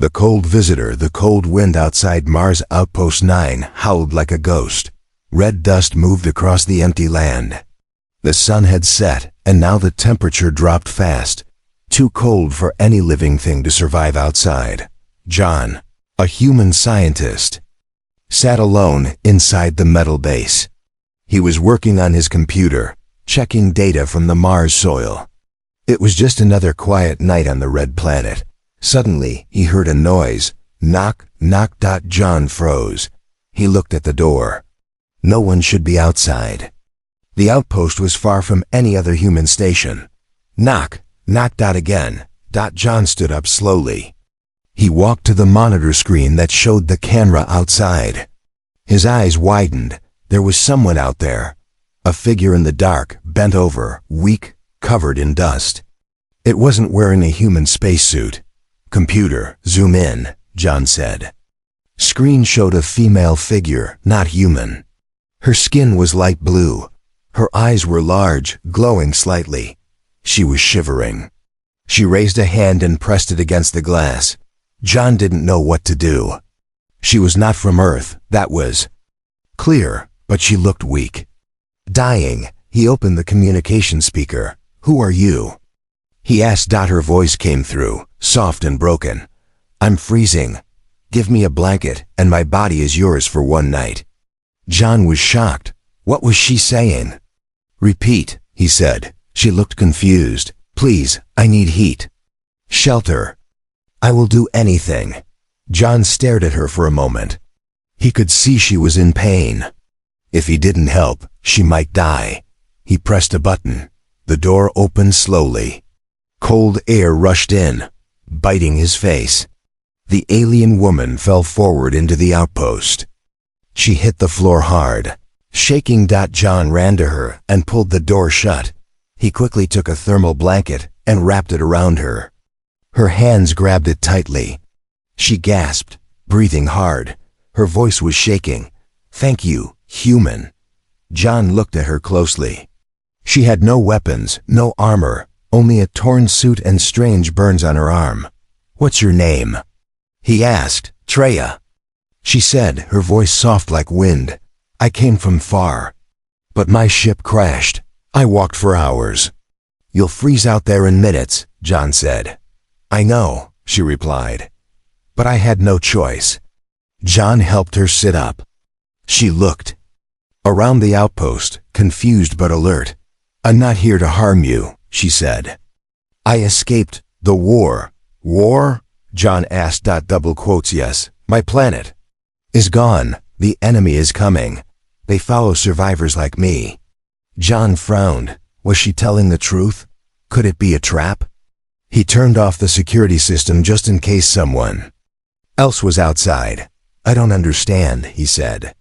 The cold visitor, the cold wind outside Mars Outpost 9 howled like a ghost. Red dust moved across the empty land. The sun had set, and now the temperature dropped fast. Too cold for any living thing to survive outside. John, a human scientist, sat alone inside the metal base. He was working on his computer, checking data from the Mars soil. It was just another quiet night on the red planet. Suddenly, he heard a noise. Knock, knock. John froze. He looked at the door. No one should be outside. The outpost was far from any other human station. Knock, knock. Again. John stood up slowly. He walked to the monitor screen that showed the camera outside. His eyes widened. There was someone out there. A figure in the dark, bent over, weak, covered in dust. It wasn't wearing a human spacesuit. Computer, zoom in, John said. Screen showed a female figure, not human. Her skin was light blue. Her eyes were large, glowing slightly. She was shivering. She raised a hand and pressed it against the glass. John didn't know what to do. She was not from Earth, that was clear, but she looked weak. Dying, he opened the communication speaker. Who are you? He asked. Her voice came through, soft and broken. I'm freezing. Give me a blanket, and my body is yours for one night. John was shocked. What was she saying? Repeat, he said. She looked confused. Please, I need heat. Shelter. I will do anything. John stared at her for a moment. He could see she was in pain. If he didn't help, she might die. He pressed a button. The door opened slowly. Cold air rushed in, biting his face. The alien woman fell forward into the outpost. She hit the floor hard. Shaking. John ran to her and pulled the door shut. He quickly took a thermal blanket and wrapped it around her. Her hands grabbed it tightly. She gasped, breathing hard. Her voice was shaking. Thank you, human. John looked at her closely. She had no weapons, no armor, only a torn suit and strange burns on her arm. What's your name? He asked. Treya. She said, her voice soft like wind. I came from far. But my ship crashed. I walked for hours. You'll freeze out there in minutes, John said. I know, she replied. But I had no choice. John helped her sit up. She looked around the outpost, confused but alert. I'm not here to harm you, she said. I escaped the war. War? John asked. Double quotes. Yes, my planet is gone. The enemy is coming. They follow survivors like me. John frowned. Was she telling the truth? Could it be a trap? He turned off the security system just in case someone else was outside. I don't understand, he said.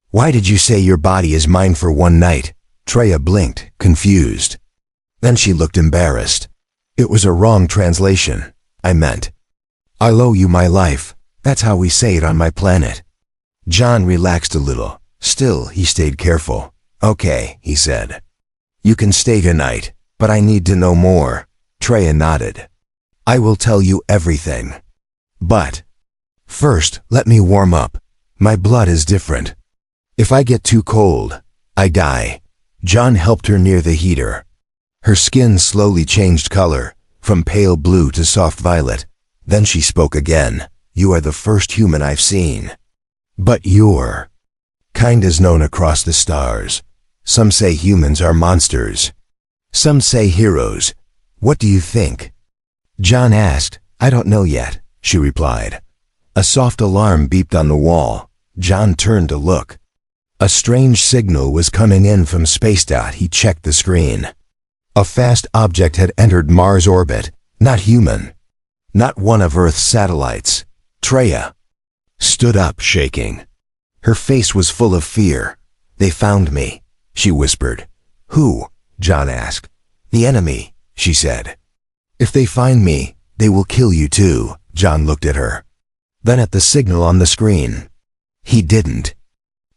Why did you say your body is mine for one night? Treya blinked, confused. Then she looked embarrassed. It was a wrong translation. I meant, I'll owe you my life. That's how we say it on my planet. John relaxed a little. Still, he stayed careful. Okay, he said. You can stay tonight, but I need to know more. Treya nodded. I will tell you everything. But first, let me warm up. My blood is different. If I get too cold, I die. John helped her near the heater. Her skin slowly changed color, from pale blue to soft violet. Then she spoke again. You are the first human I've seen. But your kind is known across the stars. Some say humans are monsters. Some say heroes. What do you think? John asked. I don't know yet, she replied. A soft alarm beeped on the wall. John turned to look. A strange signal was coming in from space. He checked the screen. A fast object had entered Mars orbit. Not human. Not one of Earth's satellites. Treya stood up, shaking. Her face was full of fear. They found me, she whispered. Who? John asked. The enemy, she said. If they find me, they will kill you too. John looked at her. Then at the signal on the screen. He didn't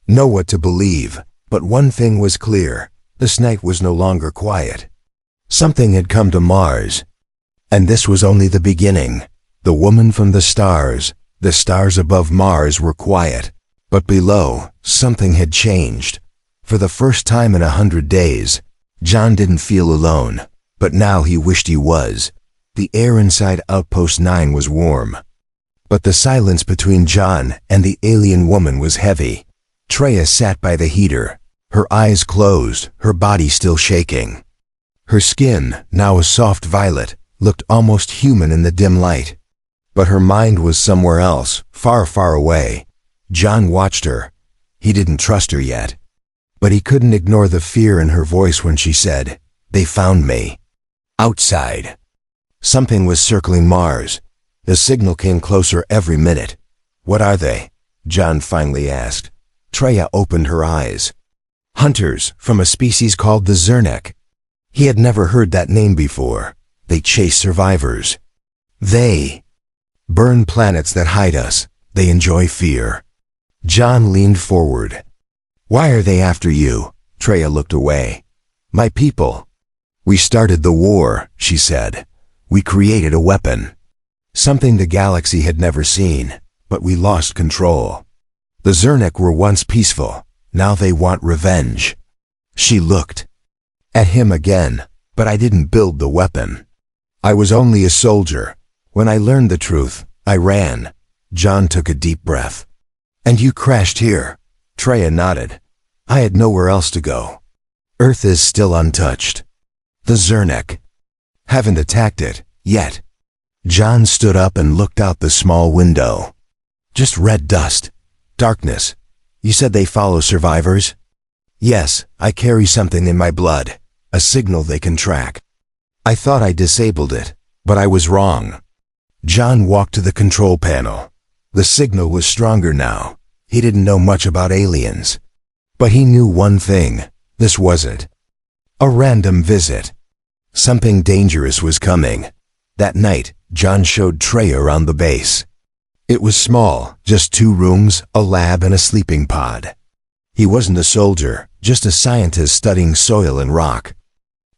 know what to believe, but one thing was clear. This night was no longer quiet. Something had come to Mars. And this was only the beginning. The woman from the stars above Mars were quiet. But below, something had changed. For the first time in 100 days, John didn't feel alone, but now he wished he was. The air inside Outpost 9 was warm. But the silence between John and the alien woman was heavy. Treya sat by the heater, her eyes closed, her body still shaking. Her skin, now a soft violet, looked almost human in the dim light. But her mind was somewhere else, far, far away. John watched her. He didn't trust her yet. But he couldn't ignore the fear in her voice when she said, "They found me." Outside. Something was circling Mars. The signal came closer every minute. "What are they?" John finally asked. Treya opened her eyes. "Hunters from a species called the Zernek." He had never heard that name before. They chase survivors. They burn planets that hide us. They enjoy fear. John leaned forward. "Why are they after you?" Treya looked away. "My people. We started the war," she said. "We created a weapon. Something the galaxy had never seen, but we lost control. The Zernek were once peaceful. Now they want revenge." She looked at him again. "But I didn't build the weapon. I was only a soldier. When I learned the truth, I ran." John took a deep breath. "And you crashed here?" Treya nodded. "I had nowhere else to go. Earth is still untouched. The Zernek haven't attacked it yet." John stood up and looked out the small window. "Just red dust. Darkness. You said they follow survivors?" "Yes, I carry something in my blood. A signal they can track. I thought I disabled it, but I was wrong." John walked to the control panel. The signal was stronger now. He didn't know much about aliens. But he knew one thing. This wasn't a random visit. Something dangerous was coming. That night, John showed Treya around the base. It was small, just 2 rooms, a lab and a sleeping pod. He wasn't a soldier, just a scientist studying soil and rock.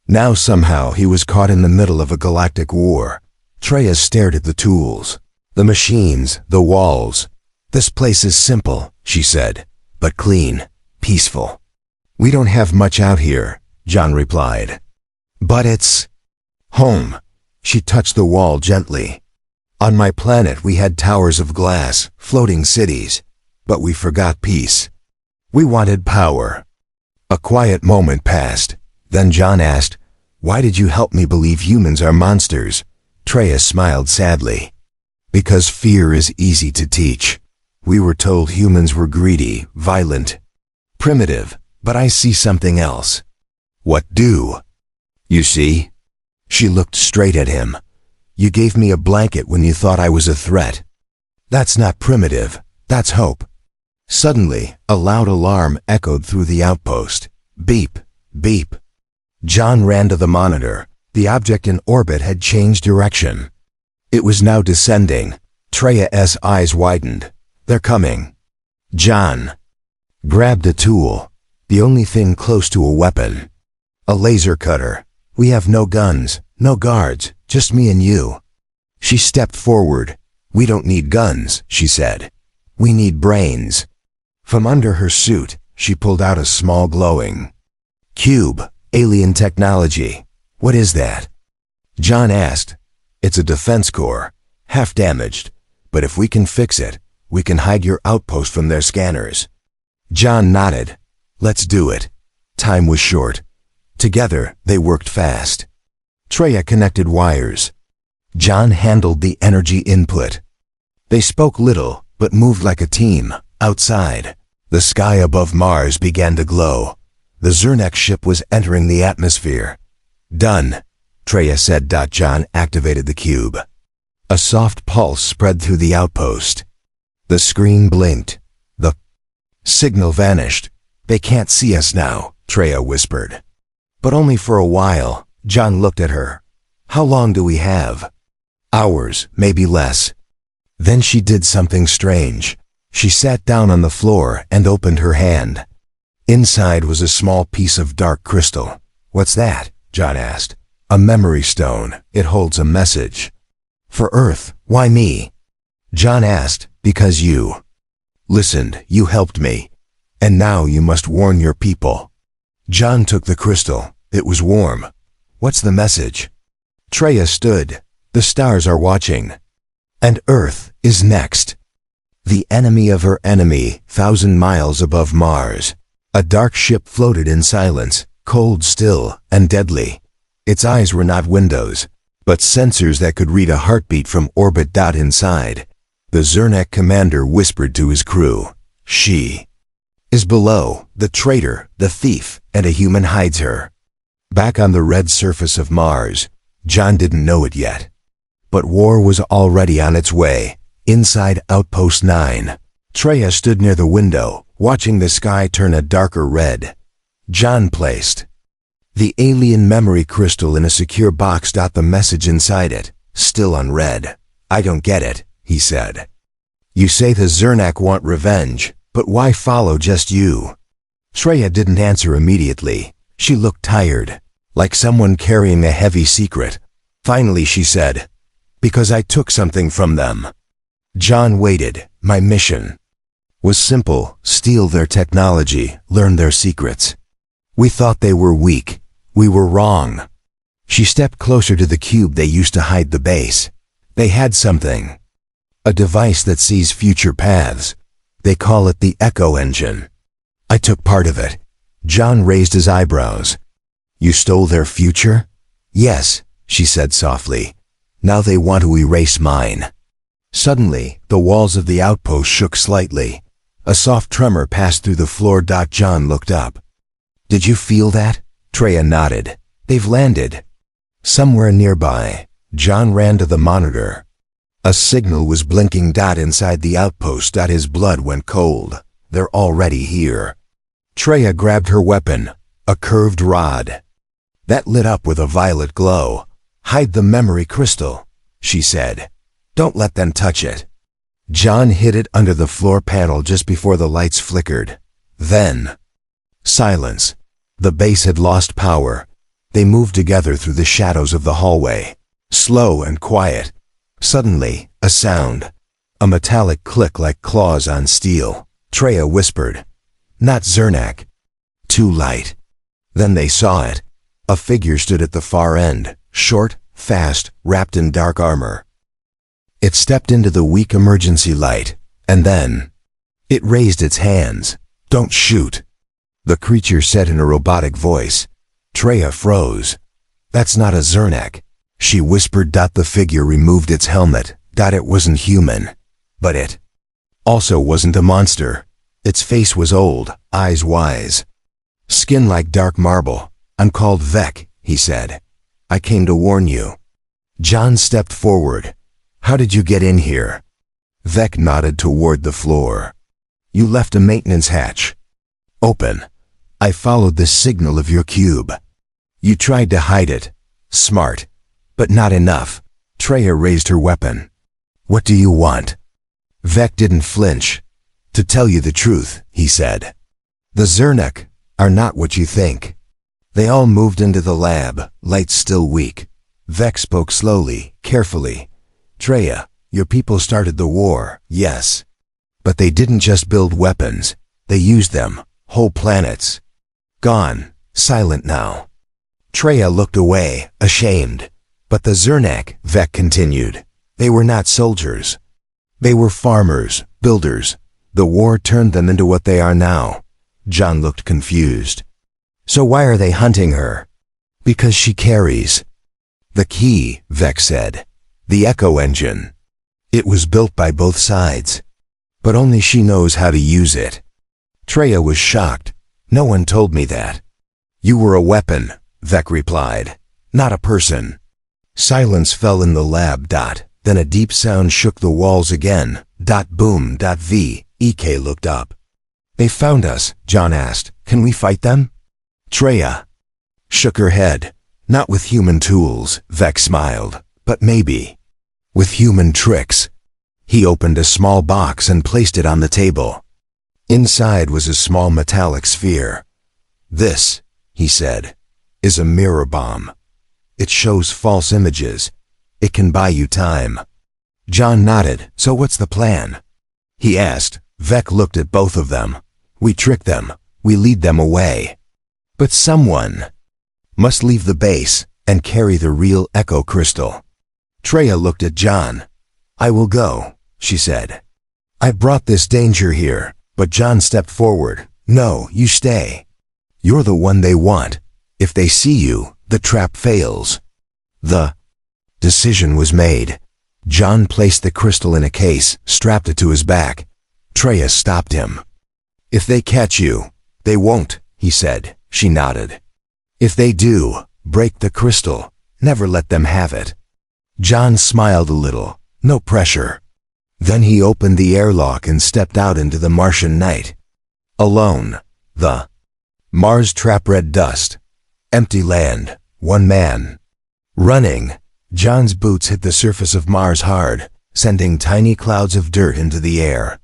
Now somehow he was caught in the middle of a galactic war. Treya stared at the tools, the machines, the walls. "This place is simple," she said, "but clean, peaceful." "We don't have much out here," John replied. "But it's home." She touched the wall gently. "On my planet we had towers of glass, floating cities. But we forgot peace. We wanted power." A quiet moment passed. Then John asked, "Why did you help me believe humans are monsters?" Treya smiled sadly. "Because fear is easy to teach. We were told humans were greedy, violent, primitive, but I see something else." "What do you see?" She looked straight at him. "You gave me a blanket when you thought I was a threat. That's not primitive, that's hope." Suddenly, a loud alarm echoed through the outpost. Beep, beep. John ran to the monitor. The object in orbit had changed direction. It was now descending. Treya's eyes widened. "They're coming." John grabbed a tool, the only thing close to a weapon. A laser cutter. "We have no guns, no guards, just me and you." She stepped forward. "We don't need guns," she said. "We need brains." From under her suit, she pulled out a small glowing cube. "Alien technology. What is that?" John asked. "It's a defense core, half damaged, but if we can fix it, we can hide your outpost from their scanners." John nodded. "Let's do it." Time was short. Together, they worked fast. Treya connected wires. John handled the energy input. They spoke little, but moved like a team. Outside, the sky above Mars began to glow. The Zernek ship was entering the atmosphere. "Done," Treya said. John activated the cube. A soft pulse spread through the outpost. The screen blinked. The signal vanished. "They can't see us now," Treya whispered. "But only for a while." John looked at her. "How long do we have?" "Hours, maybe less." Then she did something strange. She sat down on the floor and opened her hand. Inside was a small piece of dark crystal. "What's that?" John asked. "A memory stone. It holds a message. For Earth, Why me? John asked. Because you listened, you helped me, and now you must warn your people. John took the crystal. It was warm. What's the message? Treya stood. The stars are watching. And Earth is next. The enemy of her enemy, 1,000 miles above Mars. A dark ship floated in silence, cold still and deadly. Its eyes were not windows, but sensors that could read a heartbeat from orbit. Inside, the Zernak commander whispered to his crew, "She is below, the traitor, the thief, and a human hides her." Back on the red surface of Mars, John didn't know it yet, but war was already on its way. Inside Outpost 9, Treya stood near the window, watching the sky turn a darker red. John placed the alien memory crystal in a secure box. The message inside it, still unread. "I don't get it," he said. "You say the Zernak want revenge, but why follow just you?" Treya didn't answer immediately. She looked tired, like someone carrying a heavy secret. Finally she said, "Because I took something from them." John waited. "My mission was simple: steal their technology, learn their secrets. We thought they were weak. We were wrong." She stepped closer to the cube they used to hide the base. They had something. A device that sees future paths. They call it the Echo Engine. I took part of it. John raised his eyebrows. "You stole their future?" "Yes," she said softly. "Now they want to erase mine." Suddenly, the walls of the outpost shook slightly. A soft tremor passed through the floor. John looked up. "Did you feel that?" Treya nodded. "They've landed." Somewhere nearby, John ran to the monitor. A signal was blinking. Inside the outpost. His blood went cold. "They're already here." Treya grabbed her weapon, a curved rod that lit up with a violet glow. "Hide the memory crystal," she said. "Don't let them touch it." John hid it under the floor panel just before the lights flickered. Then, silence. The base had lost power. They moved together through the shadows of the hallway, slow and quiet. Suddenly, a sound. A metallic click like claws on steel. Treya whispered, "Not Zernak." "Too light." Then they saw it. A figure stood at the far end, short, fast, wrapped in dark armor. It stepped into the weak emergency light, and then it raised its hands. "Don't shoot," the creature said in a robotic voice. Treya froze. "That's not a Zernak," she whispered. The figure removed its helmet. It wasn't human, but it also wasn't a monster. Its face was old, eyes wise, skin like dark marble. "I'm called Vec," he said. "I came to warn you." John stepped forward. "How did you get in here?" Vec nodded toward the floor. "You left a maintenance hatch open. I followed the signal of your cube. You tried to hide it. Smart, but not enough." Treya raised her weapon. "What do you want?" Vec didn't flinch. "To tell you the truth," he said, "the Zernak are not what you think." They all moved into the lab, lights still weak. Vec spoke slowly, carefully. "Treya, your people started the war, yes. But they didn't just build weapons. They used them, whole planets. Gone, silent now." Treya looked away, ashamed. "But the Zernak," Vec continued, "they were not soldiers. They were farmers, builders. The war turned them into what they are now." John looked confused. "So why are they hunting her?" "Because she carries the key," Vec said. "The Echo Engine. It was built by both sides, but only she knows how to use it." Treya was shocked. "No one told me that." "You were a weapon," Vec replied, "not a person." Silence fell in the lab. Then a deep sound shook the walls again. Boom. Ek looked up. "They found us," John asked. "Can we fight them?" Treya shook her head. "Not with human tools," Vec smiled, "but maybe with human tricks." He opened a small box and placed it on the table. Inside was a small metallic sphere. "This," he said, "is a mirror bomb. It shows false images. It can buy you time." John nodded. So what's the plan? He asked. Vec looked at both of them. We trick them. We lead them away. But someone must leave the base and carry the real echo crystal. Treya looked at John. I will go, she said. I brought this danger here, but John stepped forward. No, you stay. You're the one they want. If they see you, the trap fails. The decision was made. John placed the crystal in a case, strapped it to his back. Treya stopped him. If they catch you, they won't, he said. She nodded. If they do, break the crystal. Never let them have it. John smiled a little. No pressure. Then he opened the airlock and stepped out into the Martian night. Alone. The Mars trap red dust. Empty land. One man. Running. John's boots hit the surface of Mars hard, sending tiny clouds of dirt into the air.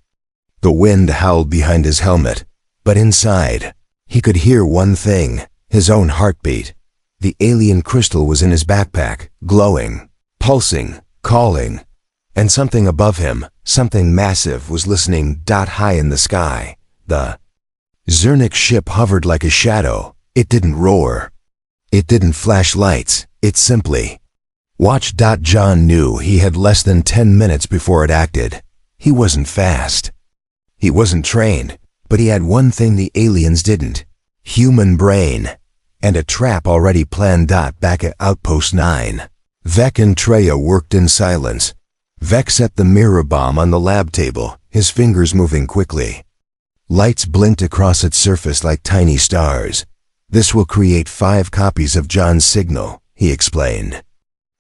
The wind howled behind his helmet, but inside, he could hear one thing, his own heartbeat. The alien crystal was in his backpack, glowing, pulsing, calling, and something above him, something massive, was listening. High in the sky, the Zernik ship hovered like a shadow. It didn't roar. It didn't flash lights. It simply watched. John knew he had less than 10 minutes before it acted. He wasn't fast. He wasn't trained, but he had one thing the aliens didn't: human brain, and a trap already planned. Back at Outpost 9, Vec and Treya worked in silence. Vec set the mirror bomb on the lab table, his fingers moving quickly. Lights blinked across its surface like tiny stars. This will create 5 copies of John's signal, he explained.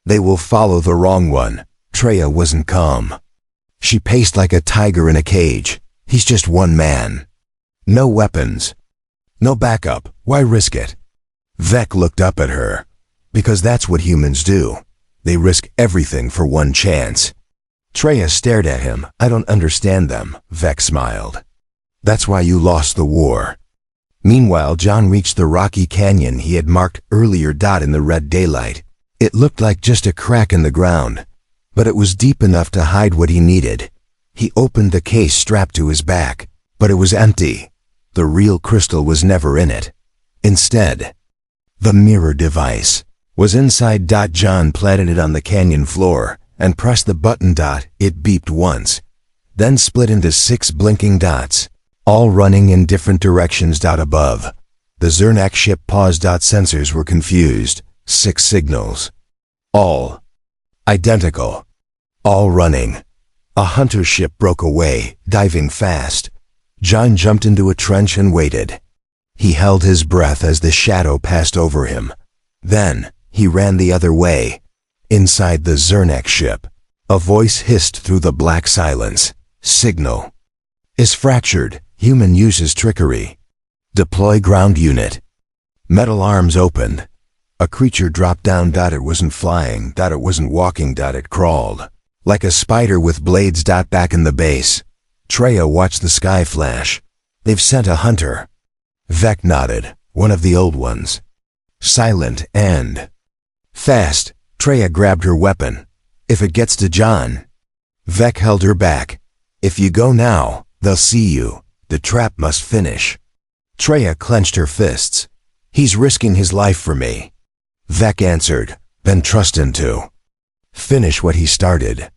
They will follow the wrong one. Treya wasn't calm. She paced like a tiger in a cage. He's just one man. No weapons. No backup. Why risk it? Vec looked up at her. Because that's what humans do. They risk everything for one chance. Treya stared at him. I don't understand them, Vec smiled. That's why you lost the war. Meanwhile, John reached the rocky canyon he had marked earlier. In the red daylight, it looked like just a crack in the ground, but it was deep enough to hide what he needed. He opened the case strapped to his back, but it was empty. The real crystal was never in it. Instead, the mirror device was inside. John planted it on the canyon floor and pressed the button. It beeped once, then split into 6 blinking dots, all running in different directions. Above, the Zernak ship paused. Sensors were confused. 6 signals. All identical. All running. A hunter ship broke away, diving fast. John jumped into a trench and waited. He held his breath as the shadow passed over him. Then, he ran the other way. Inside the Zernak ship, a voice hissed through the black silence. Signal is fractured. Human uses trickery. Deploy ground unit. Metal arms opened. A creature dropped down. It wasn't flying. It wasn't walking. It crawled. Like a spider with blades. Back in the base, Treya watched the sky flash. They've sent a hunter. Vec nodded. One of the old ones. Silent and fast. Treya grabbed her weapon. If it gets to John. Vec held her back. If you go now, they'll see you. The trap must finish. Treya clenched her fists. He's risking his life for me. Vec answered. Then trust him to finish what he started.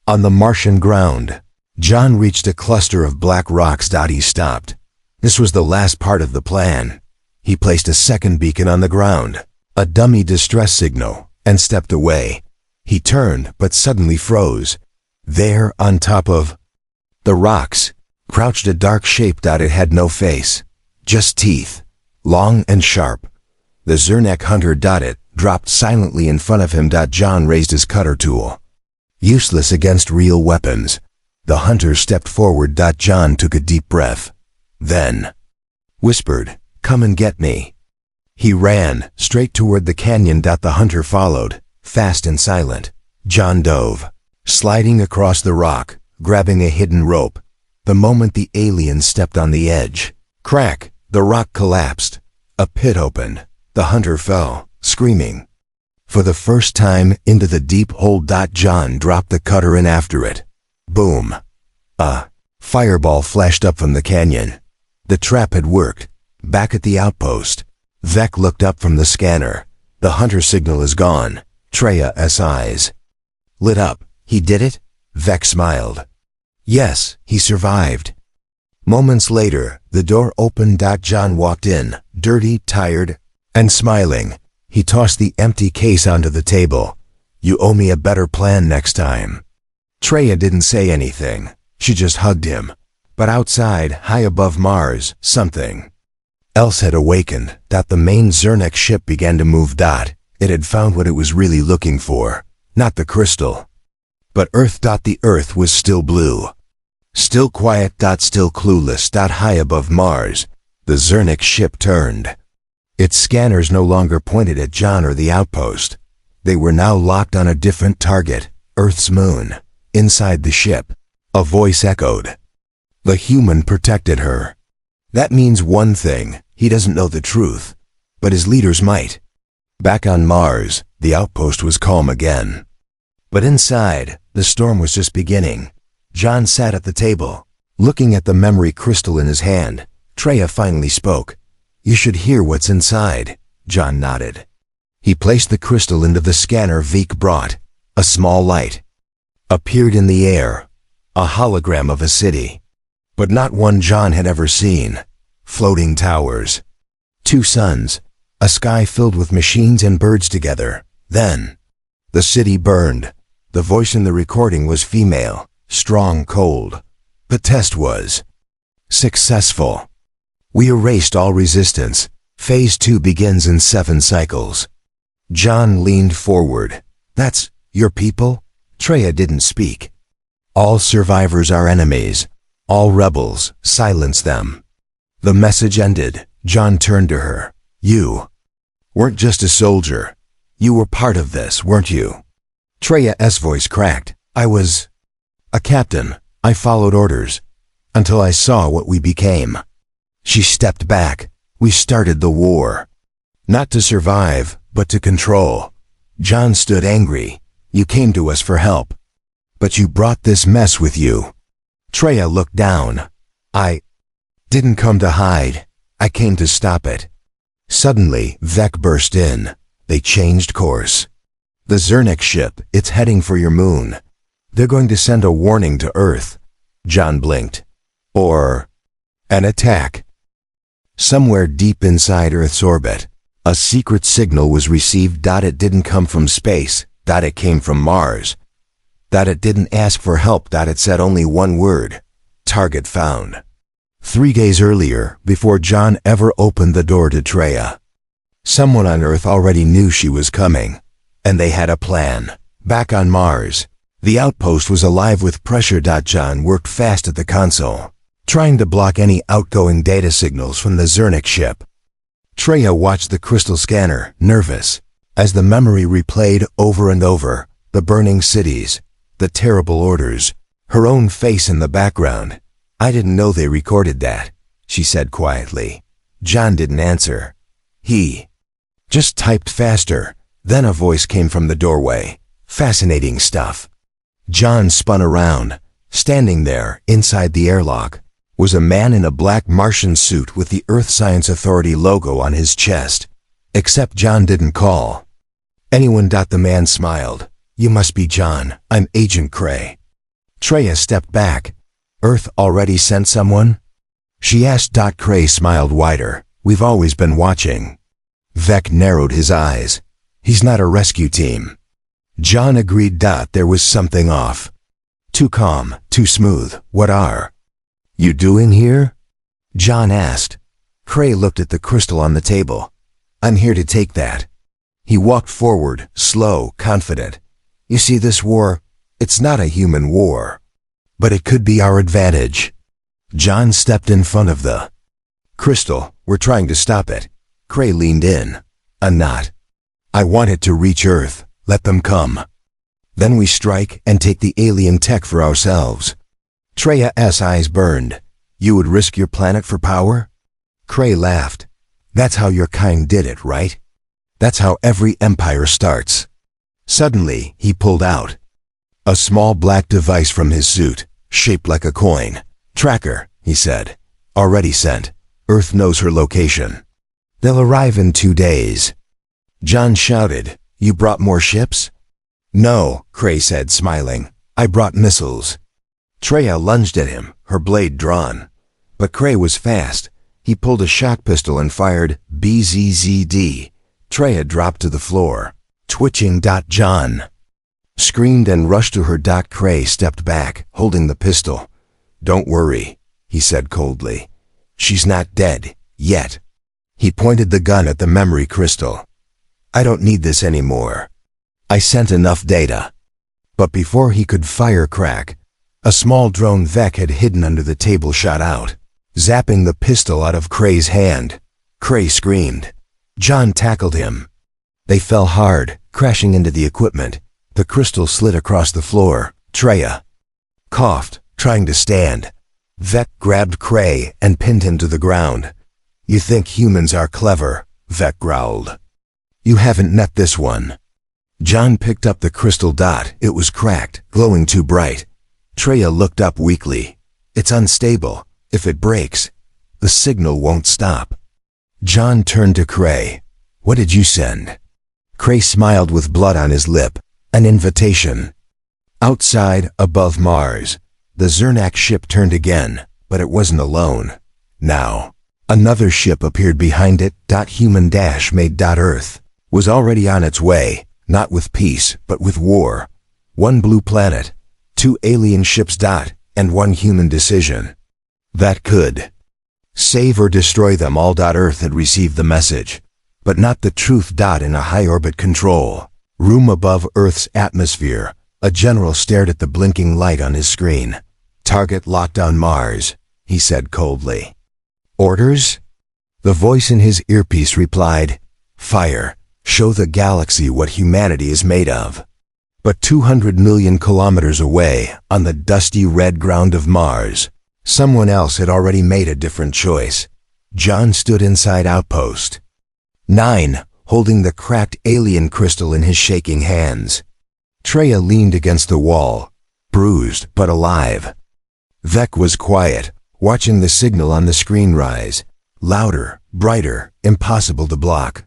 On the Martian ground, John reached a cluster of black rocks. He stopped. This was the last part of the plan. He placed a second beacon on the ground, a dummy distress signal, and stepped away. He turned, but suddenly froze. There, on top of the rocks, crouched a dark shape. It had no face, just teeth, long and sharp. The Zernak hunter. It dropped silently in front of him. John raised his cutter tool. Useless against real weapons. The hunter stepped forward. John took a deep breath. Then whispered, "Come and get me." He ran straight toward the canyon. The hunter followed, fast and silent. John dove, sliding across the rock, grabbing a hidden rope. The moment the alien stepped on the edge, crack, the rock collapsed. A pit opened. The hunter fell, screaming. For the first time, into the deep hole. John dropped the cutter in after it. Boom. A fireball flashed up from the canyon. The trap had worked. Back at the outpost, Vec looked up from the scanner. The hunter signal is gone. Treya's eyes lit up. He did it? Vec smiled. Yes, he survived. Moments later, the door opened. John walked in, dirty, tired, and smiling. He tossed the empty case onto the table. You owe me a better plan next time. Treya didn't say anything. She just hugged him. But outside, high above Mars, something else had awakened. The main Zernik ship began to move. It had found what it was really looking for. Not the crystal, but Earth. The Earth was still blue. Still quiet. Still clueless. High above Mars, the Zernik ship turned. Its scanners no longer pointed at John or the outpost. They were now locked on a different target, Earth's moon. Inside the ship, a voice echoed. The human protected her. That means one thing: he doesn't know the truth, but his leaders might. Back on Mars, the outpost was calm again. But inside, the storm was just beginning. John sat at the table, looking at the memory crystal in his hand. Treya finally spoke. You should hear what's inside. John nodded. He placed the crystal into the scanner Vec brought. A small light appeared in the air, a hologram of a city, but not one John had ever seen. Floating towers, 2 suns, a sky filled with machines and birds together. Then, the city burned. The voice in the recording was female, strong, cold. The test was successful. We erased all resistance. Phase 2 begins in 7 cycles. John leaned forward. That's your people? Treya didn't speak. All survivors are enemies. All rebels, silence them. The message ended. John turned to her. You weren't just a soldier. You were part of this, weren't you? Treya's voice cracked. I was a captain. I followed orders until I saw what we became. She stepped back. We started the war. Not to survive, but to control. John stood angry. You came to us for help, but you brought this mess with you. Treya looked down. I didn't come to hide. I came to stop it. Suddenly, Vec burst in. They changed course. The Zernik ship, it's heading for your moon. They're going to send a warning to Earth. John blinked. Or an attack. Somewhere deep inside Earth's orbit, a secret signal was received. It didn't come from space. It came from Mars. It didn't ask for help. It said only one word: target found. 3 days earlier, before John ever opened the door to Treya, someone on Earth already knew she was coming, and they had a plan. Back on Mars, the outpost was alive with pressure. John worked fast at the console, trying to block any outgoing data signals from the Zernik ship. Treya watched the crystal scanner, nervous, as the memory replayed over and over. The burning cities, the terrible orders, her own face in the background. I didn't know they recorded that, she said quietly. John didn't answer. He just typed faster. Then a voice came from the doorway. Fascinating stuff. John spun around. Standing there, inside the airlock, was a man in a black Martian suit with the Earth Science Authority logo on his chest. Except John didn't call anyone. The man smiled. You must be John. I'm Agent Cray. Treya stepped back. Earth already sent someone? She asked. Cray smiled wider. We've always been watching. Vec narrowed his eyes. He's not a rescue team. John agreed. There was something off. Too calm, too smooth. What are you doing here? John asked. Cray looked at the crystal on the table. I'm here to take that. He walked forward, slow, confident. You see, this war, it's not a human war, but it could be our advantage. John stepped in front of the crystal. We're trying to stop it. Cray leaned in. I'm not. I want it to reach Earth. Let them come. Then we strike and take the alien tech for ourselves. Treya's eyes burned. You would risk your planet for power? Cray laughed. That's how your kind did it, right? That's how every empire starts. Suddenly, he pulled out a small black device from his suit, shaped like a coin. "Tracker," he said. "Already sent. Earth knows her location. They'll arrive in 2 days." John shouted, "You brought more ships?" "No," Cray said, smiling. "I brought missiles." Treya lunged at him, her blade drawn. But Cray was fast. He pulled a shock pistol and fired BZZD. Treya dropped to the floor, twitching. John screamed and rushed to her. Cray stepped back, holding the pistol. "Don't worry," he said coldly. "She's not dead, yet." He pointed the gun at the memory crystal. "I don't need this anymore. I sent enough data." But before he could fire crack, a small drone Vec had hidden under the table shot out, zapping the pistol out of Cray's hand. Cray screamed. John tackled him. They fell hard, crashing into the equipment. The crystal slid across the floor. Treya coughed, trying to stand. Vec grabbed Cray and pinned him to the ground. "You think humans are clever," Vec growled. "You haven't met this one." John picked up the crystal dot. It was cracked, glowing too bright. Treya looked up weakly. "It's unstable. If it breaks, the signal won't stop." John turned to Cray. "What did you send?" Cray smiled with blood on his lip. "An invitation." Outside, above Mars, the Zernak ship turned again, but it wasn't alone. Now, another ship appeared behind it. Human-made.Earth was already on its way, not with peace, but with war. 1 blue planet, 2 alien ships. And 1 human decision that could save or destroy them all. Earth had received the message, but not the truth. In a high-orbit control room above Earth's atmosphere, a general stared at the blinking light on his screen. "Target locked on Mars," he said coldly. "Orders?" The voice in his earpiece replied, "Fire. Show the galaxy what humanity is made of." But 200 million kilometers away, on the dusty red ground of Mars, someone else had already made a different choice. John stood inside Outpost 9, holding the cracked alien crystal in his shaking hands. Treya leaned against the wall, bruised but alive. Vec was quiet, watching the signal on the screen rise. Louder, brighter, impossible to block.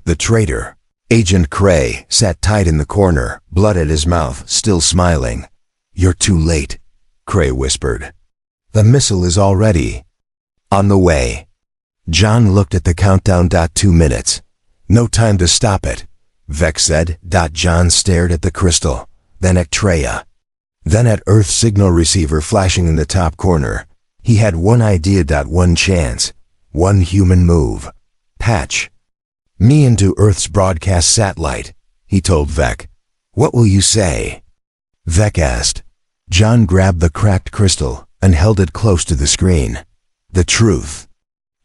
The traitor, Agent Cray, sat tight in the corner, blood at his mouth, still smiling. "You're too late," Cray whispered. "The missile is already on the way." John looked at the countdown. 2 minutes. "No time to stop it," Vec said. John stared at the crystal, then at Treya, then at Earth's signal receiver flashing in the top corner. He had one idea. One chance. One human move. "Patch me into Earth's broadcast satellite," he told Vec. "What will you say?" Vec asked. John grabbed the cracked crystal and held it close to the screen. "The truth."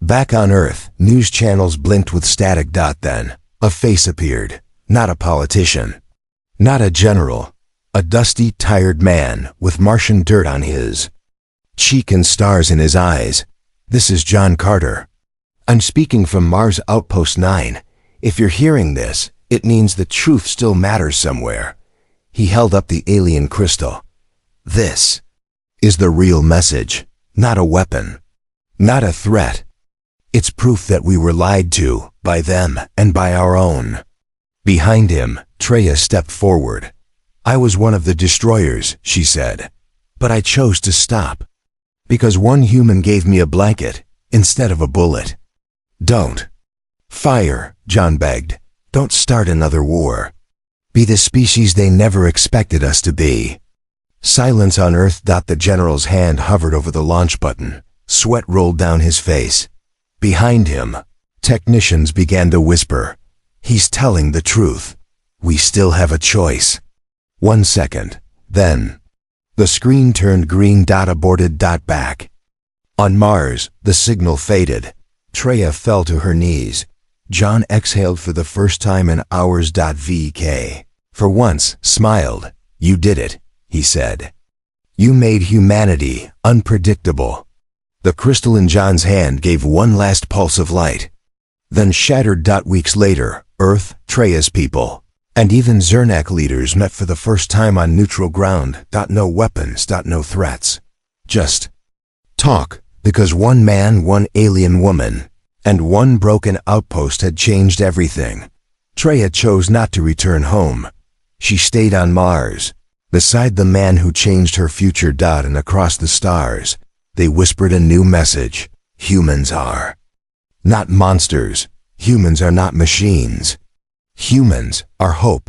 Back on Earth, news channels blinked with static. Then, a face appeared. Not a politician. Not a general. A dusty, tired man with Martian dirt on his cheek and stars in his eyes. "This is John Carter. I'm speaking from Mars Outpost 9. If you're hearing this, it means the truth still matters somewhere." He held up the alien crystal. "This is the real message, not a weapon, not a threat. It's proof that we were lied to, by them and by our own." Behind him, Treya stepped forward. "I was one of the destroyers," she said, "but I chose to stop. Because one human gave me a blanket instead of a bullet." "Don't fire," John begged. "Don't start another war. Be the species they never expected us to be." Silence on Earth. The general's hand hovered over the launch button. Sweat rolled down his face. Behind him, technicians began to whisper, "He's telling the truth. We still have a choice." 1 second. Then, the screen turned green. Aborted. Back on Mars, the signal faded. Treya fell to her knees. John exhaled for the first time in hours. Vk, for once, smiled. "You did it," he said. "You made humanity unpredictable." The crystal in John's hand gave one last pulse of light, then shattered. Weeks later, Earth, Treya's people, and even Zernak leaders met for the first time on neutral ground. No weapons, no threats. Just talk, because one man, one alien woman, and one broken outpost had changed everything. Treya chose not to return home. She stayed on Mars, beside the man who changed her future. And across the stars, they whispered a new message. Humans are not monsters. Humans are not machines. Humans are hope.